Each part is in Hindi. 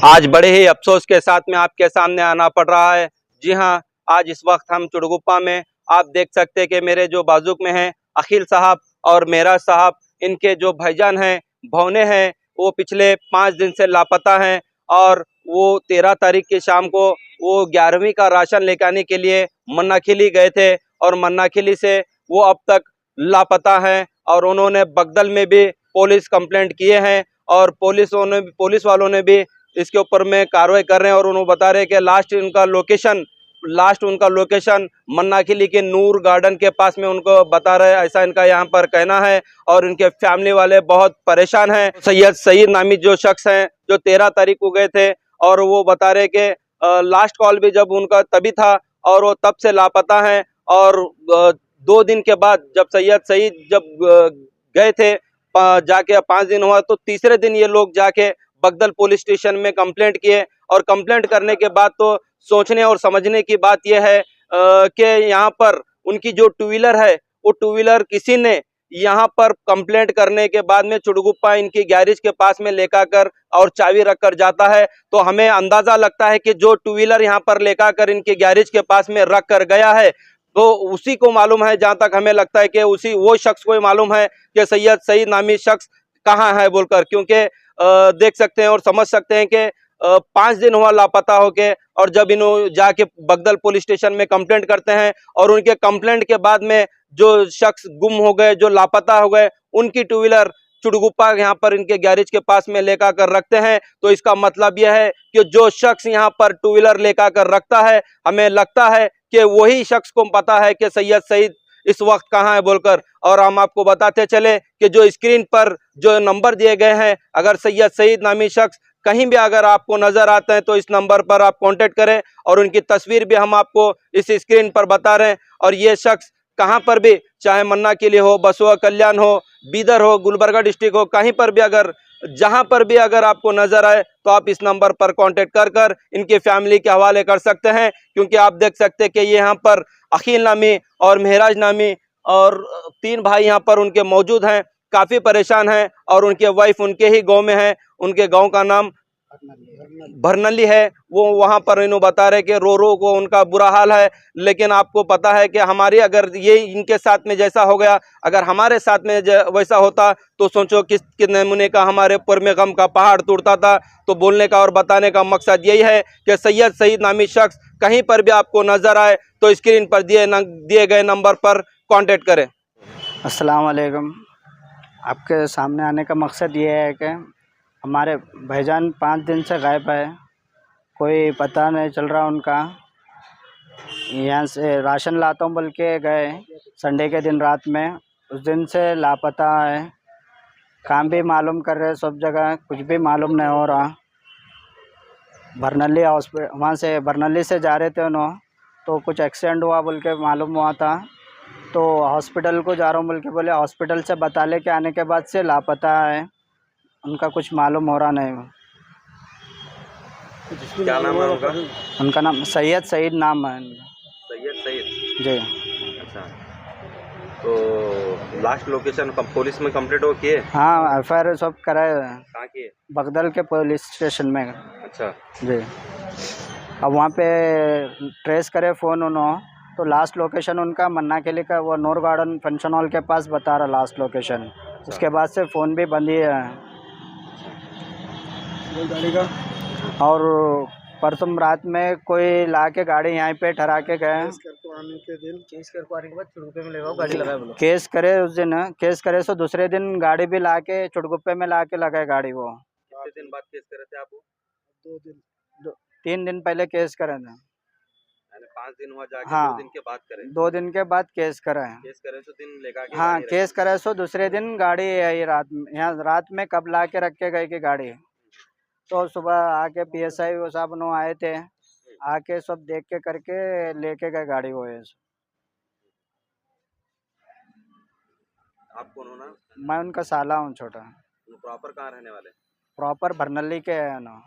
आज बड़े ही अफसोस के साथ में आपके सामने आना पड़ रहा है। जी हाँ, आज इस वक्त हम चुड़गुप्पा में आप देख सकते हैं कि मेरे जो बाजुक में हैं अखिल साहब और मेराज साहब, इनके जो भाईजान हैं भवने हैं, वो पिछले 5 दिन से लापता हैं। और वो 13 तारीख की शाम को वो 11वीं का राशन लेकर आने के लिए मन्नाखिली गए थे और मन्नाखिली से वो अब तक लापता हैं। और उन्होंने बगदल में भी पुलिस कंप्लेंट किए हैं और पुलिस वालों ने भी इसके ऊपर में कार्रवाई कर रहे हैं। और उन्होंने बता रहे हैं कि लास्ट उनका लोकेशन मन्नाखिली के नूर गार्डन के पास में उनको बता रहे हैं, ऐसा इनका यहाँ पर कहना है। और इनके फैमिली वाले बहुत परेशान हैं। सैयद सईद नामी जो शख्स हैं जो 13 तारीख को गए थे, और वो बता रहे कि लास्ट कॉल भी जब उनका तभी था और वो तब से लापता हैं। और 2 दिन के बाद जब सैयद सईद गए थे जाके 5 दिन हुआ, तो तीसरे दिन ये लोग जाके बगदल पुलिस स्टेशन में कंप्लेंट किए। और कंप्लेंट करने के बाद तो सोचने और समझने की बात यह है कि यहाँ पर उनकी जो टू व्हीलर है, वो टू व्हीलर किसी ने यहाँ पर कंप्लेंट करने के बाद में चुड़गुप्पा इनकी गैरेज के पास में लेकर कर और चाबी रख कर जाता है। तो हमें अंदाजा लगता है कि जो टू व्हीलर यहाँ पर लेकर कर इनके गैरेज के पास में रख कर गया है, तो उसी को मालूम है। जहां तक हमें लगता है कि वो शख्स को ही मालूम है कि सैयद सईद नामी शख्स कहाँ है बोलकर, क्योंकि देख सकते हैं और समझ सकते हैं कि 5 दिन हुआ लापता होके, और जब इन्हों जाके बगदल पुलिस स्टेशन में कंप्लेंट करते हैं और उनके कंप्लेंट के बाद में जो शख्स गुम हो गए, जो लापता हो गए, उनकी टू व्हीलर चुड़गुप्पा यहाँ पर इनके गैरेज के पास में लेकर कर रखते हैं। तो इसका मतलब यह है कि जो शख्स यहाँ पर टू व्हीलर लेकर कर रखता है, हमें लगता है कि वही शख्स को पता है कि सैयद सईद इस वक्त कहाँ है बोलकर। और हम आपको बताते चले कि जो स्क्रीन पर जो नंबर दिए गए हैं, अगर सैयद सईद नामी शख्स कहीं भी अगर आपको नजर आता है तो इस नंबर पर आप कांटेक्ट करें। और उनकी तस्वीर भी हम आपको इस स्क्रीन पर बता रहे हैं। और ये शख्स कहां पर भी, चाहे मन्नाकिली हो, बसुआ कल्याण हो, बीदर हो, गुलबर्गा डिस्ट्रिक्ट हो, कहीं पर भी अगर जहां पर भी अगर आपको नजर आए तो आप इस नंबर पर कांटेक्ट कर इनकी फैमिली के हवाले कर सकते हैं। क्योंकि आप देख सकते हैं कि ये यहाँ पर अखिल नामी और मेहराज नामी और 3 भाई यहाँ पर उनके मौजूद हैं, काफी परेशान हैं। और उनके वाइफ उनके ही गांव में है, उनके गांव का नाम भरनली है। वो वहां पर इन्हों बता रहे कि रो को उनका बुरा हाल है। लेकिन आपको पता है कि हमारी अगर ये इनके साथ में जैसा हो गया, अगर हमारे साथ में वैसा होता तो सोचो किस नमूने का हमारे ऊपर में गम का पहाड़ टूटता था। तो बोलने का और बताने का मकसद यही है कि सैयद सईद नामी शख्स कहीं पर भी आपको नजर आए तो स्क्रीन पर दिए गए नंबर पर कांटेक्ट करें। अस्सलाम वालेकुम। आपके सामने आने का मकसद ये है कि हमारे भाईजान 5 दिन से गायब है, कोई पता नहीं चल रहा उनका। यहाँ से राशन लाता हूँ बोल के गए संडे के दिन रात में, उस दिन से लापता है। काम भी मालूम कर रहे सब जगह, कुछ भी मालूम नहीं हो रहा। बरनली हॉस्पिटल, वहाँ से बरनली से जा रहे थे उन्होंने, तो कुछ एक्सीडेंट हुआ बोल के मालूम हुआ था। तो हॉस्पिटल को जा रहा हूँ बोल के बोले, हॉस्पिटल से बता ले के आने के बाद से लापता है, उनका कुछ मालूम हो रहा नहीं। क्या नाम है उनका? उनका नाम सैयद सईद नाम है। सैयद सईद। जी। अच्छा, तो लास्ट लोकेशन पुलिस में कंप्लीट हो किए? हाँ, FIR सब कराए। कहाँ किए? बगदल के पुलिस स्टेशन में। अच्छा जी। अब वहाँ पे ट्रेस करे फ़ोन उन्होंने, तो लास्ट लोकेशन उनका मन्नाकिली का वो नूर गार्डन फंक्शन हॉल के पास बता रहा लास्ट लोकेशन। उसके बाद से फ़ोन भी बंद ही है। गाड़ी का और परसों रात में कोई ला के गाड़ी यहाँ पे ठहरा के गए। केस करके आने के बाद चुड़गुप्पे में लगाओ गाड़ी लगाए बोलो। केस करे उस दिन, केस करे सो दूसरे दिन गाड़ी भी ला के चुड़गुप्पे में ला के लगाए गाड़ी। वो कितने दिन बाद केस करे थे आप? 3 दिन पहले केस करे थे। 5 दिन हुआ जाके? हाँ, 2 दिन के बाद करे? 2 दिन के बाद केस करे। केस करे तो दिन लेगा के? हाँ, केस करे सो दूसरे दिन गाड़ी आई रात में, यहाँ रात में कब ला के रख के गए कि गाड़ी। तो सुबह आके PSI वो साहब नो आए थे, आके सब देख के करके लेके गए गाड़ी वो। आप कौन हो ना? मैं उनका साला हूँ, छोटा। प्रॉपर कहाँ रहने वाले? प्रॉपर भरनली के है ना।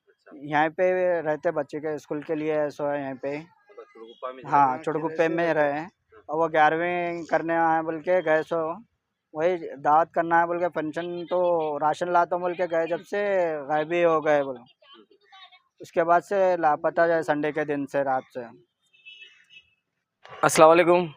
अच्छा। यहाँ पे रहते, बच्चे के स्कूल के लिए सो है यहाँ पे। चुड़गुप्पा में? हाँ, चुड़गुप्पे में रहे। और वो 11वीं करने आए बोल के गए, सो वही दावत करना है बोल के फंक्शन, तो राशन लाता हूँ बोल के गए, जब से गायब ही हो गए बोलो। उसके बाद से लापता है, संडे के दिन से रात से। अस्सलाम वालेकुम।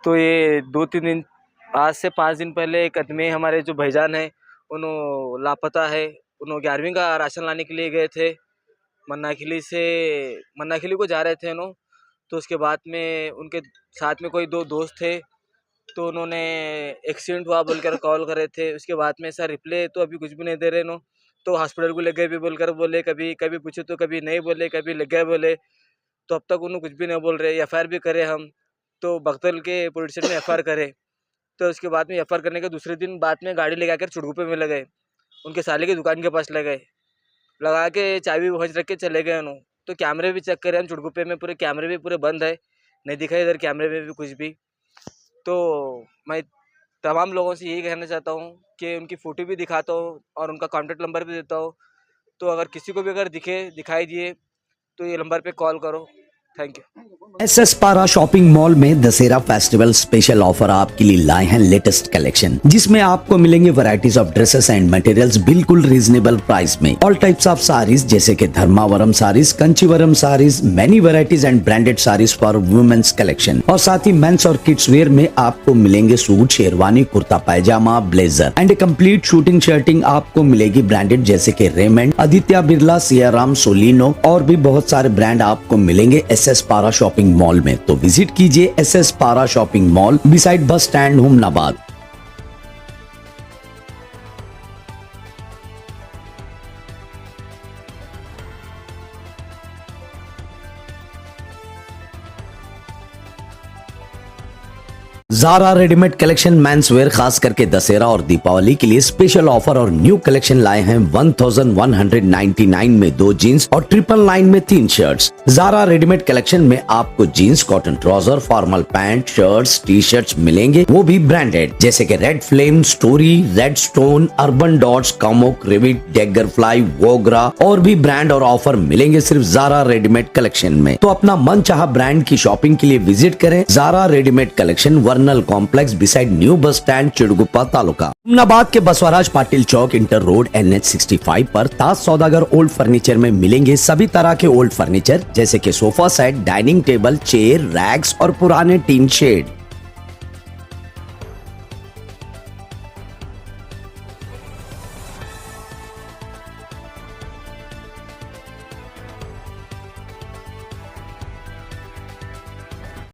तो ये 2-3 दिन, आज से 5 दिन पहले एक आदमी हमारे जो भाईजान है उन्होंने लापता है। उन्होंने 11वीं का राशन लाने के लिए गए थे, मन्नाखिली को जा रहे थे उन्होंने। तो उसके बाद में उनके साथ में कोई 2 दोस्त थे, तो उन्होंने एक्सीडेंट हुआ बोलकर कॉल करे थे। उसके बाद में सर रिप्ले तो अभी कुछ भी नहीं दे रहे नो, तो हॉस्पिटल को ले गए भी बोलकर बोले, कभी कभी पूछे तो कभी नहीं बोले, कभी ले गए बोले। तो अब तक उन्होंने कुछ भी नहीं बोल रहे। एफआईआर भी करे हम, तो बख्तल के पुलिस स्टेशन में एफआईआर करे। तो उसके बाद में एफआईआर करने के दूसरे दिन बाद में गाड़ी ले आकर चुड़गुप्पे में लगे, उनके साले की दुकान के पास ले गए, लगा के चाबी भोज रख के चले गए उन्होंने। तो कैमरे भी चेक करे हम चुड़गुप्पे में, पूरे कैमरे भी पूरे बंद है, नहीं दिखा इधर कैमरे में भी कुछ भी। तो मैं तमाम लोगों से यही कहना चाहता हूँ कि उनकी फ़ोटो भी दिखाता हूँ और उनका कॉन्टैक्ट नंबर भी देता हूँ। तो अगर किसी को भी अगर दिखाई दिए तो ये नंबर पे कॉल करो। Thank you. SS पारा शॉपिंग मॉल में दशहरा फेस्टिवल स्पेशल ऑफर आपके लिए लाए हैं लेटेस्ट कलेक्शन, जिसमें आपको मिलेंगे varieties of dresses and materials बिल्कुल रीजनेबल प्राइस में। ऑल टाइप्स ऑफ साड़ीज जैसे कि Dharmavaram saris, Kanchivaram saris, many varieties and branded saris for women's collection. और साथ ही मेंस और किड्स वेयर में आपको मिलेंगे suit, sherwani, kurta pyjama, blazer and complete suiting shirting आपको मिलेगी ब्रांडेड जैसे कि रेमंड, आदित्य बिरला, सियाराम, सोलिनो और भी बहुत सारे ब्रांड आपको मिलेंगे SS पारा शॉपिंग मॉल में। तो विजिट कीजिए SS पारा shopping mall beside bus stand, Humnabad. Zara readymade collection men's wear खास करके दशहरा और दीपावली के लिए स्पेशल ऑफर और न्यू कलेक्शन लाए हैं। 1199 में 2 जीन्स और 999 में 3 शर्ट्स। ज़ारा रेडीमेड कलेक्शन में आपको jeans, cotton trouser, formal pant, shirts, T shirts मिलेंगे, वो भी ब्रांडेड जैसे कि Red Flame, Story, Red Stone, Urban Dots, कॉमोक, रिविट, डेगर फ्लाई, वोग्रा और भी ब्रांड और ऑफर मिलेंगे सिर्फ ज़ारा रेडीमेड कलेक्शन में। तो अपना मन चाहा ब्रांड की शॉपिंग के लिए विजिट करें ज़ारा रेडीमेड कलेक्शन, वर्नल complex beside new bus stand, Chitguppa taluka. Humnabad के Basavaraj Patil chowk, inter road, NH 65 पर ताज सौदागर ओल्ड फर्नीचर में मिलेंगे सभी तरह के ओल्ड फर्नीचर जैसे कि sofa set, dining table, chair, racks और पुराने टीन शेड।